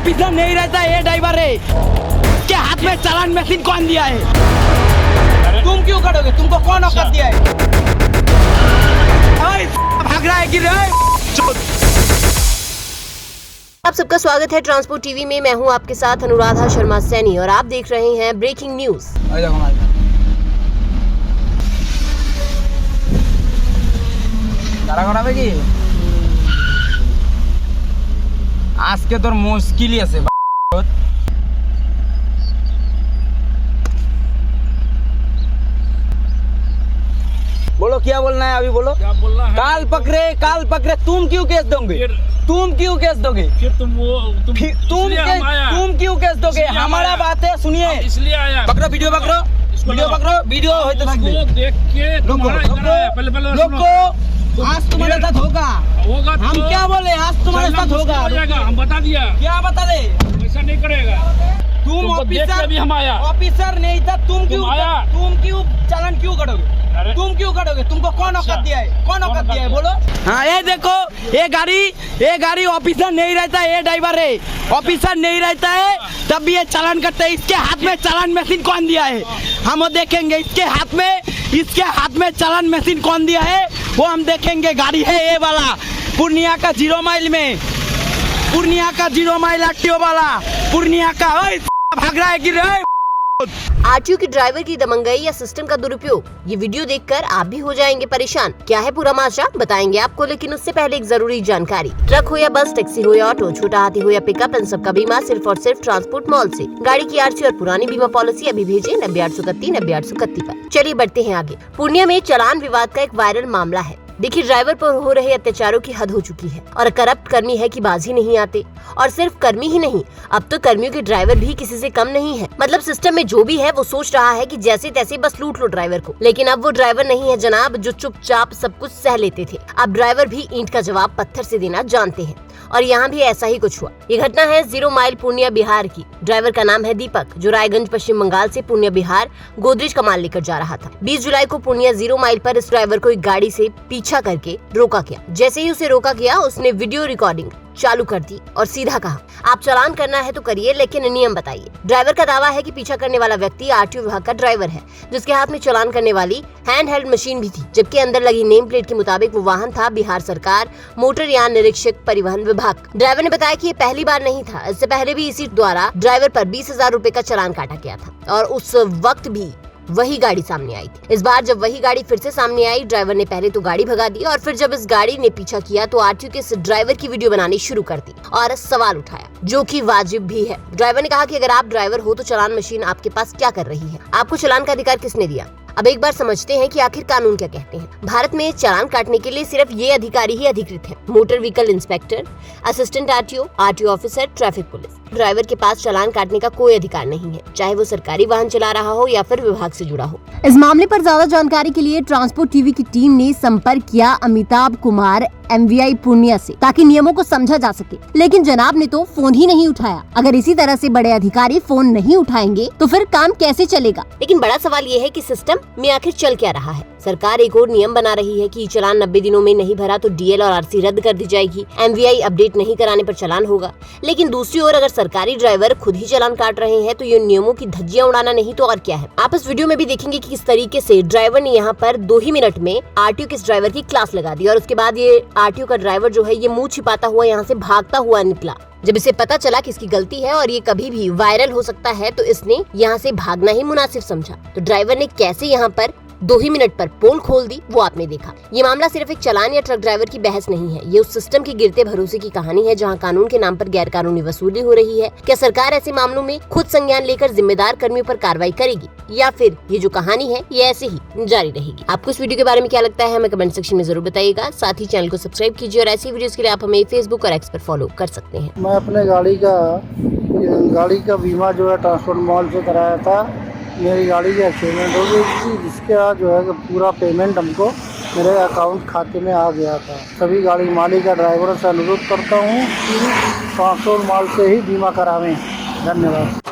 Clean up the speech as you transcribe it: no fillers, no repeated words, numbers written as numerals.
Officer नहीं रहता ये ड्राइवर है के हाथ में चालान मशीन कौन दिया है? तुम क्यों करोगे? तुमको कौन औकात दिया है? भाग रहा है गिर आप सबका स्वागत है ट्रांसपोर्ट टीवी में। मैं हूं आपके साथ अनुराधा शर्मा सैनी और आप देख रहे हैं ब्रेकिंग न्यूज। आज के তোর মুশকিলই আছে। बोलो क्या बोलना है अभी बोलो। क्या बोलना है? काल पकड़े तुम क्यों केस दोगे? तुम क्यों केस दोगे? फिर तुम क्यों केस दोगे? हमारा बात है सुनिए। इसलिए आया। पकड़ो वीडियो वीडियो हो तो देख के लोगों आज तुम्हारे साथ होगा हम तो क्या बोले? आज तुम्हारे साथ होगा हम बता दिया। क्या बता दे? ऐसा नहीं करेगा। तुम ऑफिसर भी हम आया। ऑफिसर नहीं था तुम क्यों चालान क्यों करोगे? अरे तुम क्यों करोगे? तुमको कौन औकात दिया है? कौन औकात दिया है बोलो। हाँ ये देखो ये गाड़ी ऑफिसर नहीं रहता है ये ड्राइवर है। ऑफिसर नहीं रहता है तब भी ये चालान करते हैं। इसके हाथ में चालान मशीन कौन दिया है हम वो देखेंगे। इसके हाथ में चालान मशीन कौन दिया है वो हम देखेंगे। गाड़ी है ये वाला पूर्णिया का 0 माइल में, पूर्णिया का 0 माइल एक्टिव वाला पूर्णिया का। भाग रहा है गिर रहा है। आरटीओ के ड्राइवर की दमंगई या सिस्टम का दुरुपयोग, ये वीडियो देखकर आप भी हो जाएंगे परेशान। क्या है पूरा मामला बताएंगे आपको, लेकिन उससे पहले एक जरूरी जानकारी। ट्रक हो या बस, टैक्सी हो या ऑटो, छोटा हाथी हो या पिकअप, इन सबका बीमा सिर्फ और सिर्फ ट्रांसपोर्ट मॉल से। गाड़ी की आरसी और पुरानी बीमा पॉलिसी अभी भेजे 90-831 पर। चलिए बढ़ते हैं आगे। पूर्णिया में चालान विवाद का एक वायरल मामला है। देखिए ड्राइवर पर हो रहे अत्याचारों की हद हो चुकी है और करप्ट कर्मी है कि बाज ही नहीं आते। और सिर्फ कर्मी ही नहीं, अब तो कर्मियों के ड्राइवर भी किसी से कम नहीं है। मतलब सिस्टम में जो भी है वो सोच रहा है कि जैसे तैसे बस लूट लो ड्राइवर को। लेकिन अब वो ड्राइवर नहीं है जनाब जो चुपचाप सब कुछ सह लेते थे। अब ड्राइवर भी ईंट का जवाब पत्थर से देना जानते हैं और यहाँ भी ऐसा ही कुछ हुआ। ये घटना है 0 माइल पूर्णिया बिहार की। ड्राइवर का नाम है दीपक, जो रायगंज पश्चिम बंगाल से पूर्णिया बिहार गोदरेज का माल लेकर जा रहा था। 20 जुलाई को पूर्णिया 0 माइल पर इस ड्राइवर को एक गाड़ी से पीछा करके रोका गया। जैसे ही उसे रोका गया उसने वीडियो रिकॉर्डिंग चालू कर दी और सीधा कहा, आप चालान करना है तो करिए लेकिन नियम बताइए। ड्राइवर का दावा है कि पीछा करने वाला व्यक्ति आरटीओ विभाग का ड्राइवर है, जिसके हाथ में चालान करने वाली हैंड हेल्ड मशीन भी थी, जबकि अंदर लगी नेम प्लेट के मुताबिक वो वाहन था बिहार सरकार मोटर यान निरीक्षक परिवहन विभाग। ड्राइवर ने बताया कि ये पहली बार नहीं था, इससे पहले भी इसी द्वारा ड्राइवर पर 20,000 रूपए का चालान काटा गया था और उस वक्त भी वही गाड़ी सामने आई थी। इस बार जब वही गाड़ी फिर से सामने आई, ड्राइवर ने पहले तो गाड़ी भगा दी और फिर जब इस गाड़ी ने पीछा किया तो आरटीओ के इस ड्राइवर की वीडियो बनानी शुरू कर दी और सवाल उठाया, जो कि वाजिब भी है। ड्राइवर ने कहा कि अगर आप ड्राइवर हो तो चालान मशीन आपके पास क्या कर रही है? आपको चालान का अधिकार किसने दिया? अब एक बार समझते हैं कि आखिर कानून क्या कहते हैं। भारत में चालान काटने के लिए सिर्फ ये अधिकारी ही अधिकृत हैं: motor vehicle inspector, assistant RTO, RTO officer, traffic police. Driver के पास चालान काटने का कोई अधिकार नहीं है, चाहे वो सरकारी वाहन चला रहा हो या फिर विभाग से जुड़ा हो। इस मामले पर ज्यादा जानकारी के लिए ट्रांसपोर्ट टीवी की टीम ने संपर्क किया अमिताभ कुमार MVI पूर्णिया से, ताकि नियमों को समझा जा सके। लेकिन जनाब ने तो फोन ही नहीं उठाया। अगर इसी तरह से बड़े अधिकारी फोन नहीं उठाएंगे तो फिर काम कैसे चलेगा? लेकिन बड़ा सवाल ये है कि सिस्टम में आखिर चल क्या रहा है। सरकार एक और नियम बना रही है कि चालान 90 दिनों में नहीं भरा तो DL और RC रद्द कर दी जाएगी। MVI अपडेट नहीं कराने पर चालान होगा। लेकिन दूसरी ओर अगर सरकारी ड्राइवर खुद ही चालान काट रहे हैं तो ये नियमों की धज्जियां उड़ाना नहीं तो और क्या है। आप इस वीडियो में भी देखेंगे कि किस तरीके से ड्राइवर ने यहाँ पर 2 ही मिनट में आरटीओ के इस ड्राइवर की क्लास लगा दी और उसके बाद ये आरटीओ का ड्राइवर जो है ये मुंह छिपाता हुआ यहाँ से भागता हुआ निकला। जब इसे पता चला कि इसकी गलती है और ये कभी भी वायरल हो सकता है तो इसने यहाँ से भागना ही मुनासिब समझा। तो ड्राइवर ने कैसे यहाँ पर 2 ही मिनट पर पोल खोल दी वो आपने देखा। ये मामला सिर्फ एक चालान या ट्रक ड्राइवर की बहस नहीं है, ये उस सिस्टम के गिरते भरोसे की कहानी है जहां कानून के नाम पर गैर कानूनी वसूली हो रही है। क्या सरकार ऐसे मामलों में खुद संज्ञान लेकर जिम्मेदार कर्मियों पर कार्रवाई करेगी या फिर ये जो कहानी है ये ऐसे ही जारी रहेगी? आपको इस वीडियो के बारे में क्या लगता है हमें कमेंट सेक्शन में जरूर बताइएगा। साथ ही चैनल को सब्सक्राइब कीजिए और ऐसी वीडियोस के लिए आप हमें फेसबुक और X पर फॉलो कर सकते हैं। मैं अपने गाड़ी का बीमा जो है ट्रांसपोर्ट मॉल से कराया था। मेरी गाड़ी की एक्सीडेंट हो गई थी, जिसके बाद जो है कि पूरा पेमेंट हमको मेरे अकाउंट खाते में आ गया था। सभी गाड़ी मालिक का ड्राइवरों से अनुरोध करता हूँ कि ट्रांसपोर्ट मॉल से ही बीमा करावें। धन्यवाद।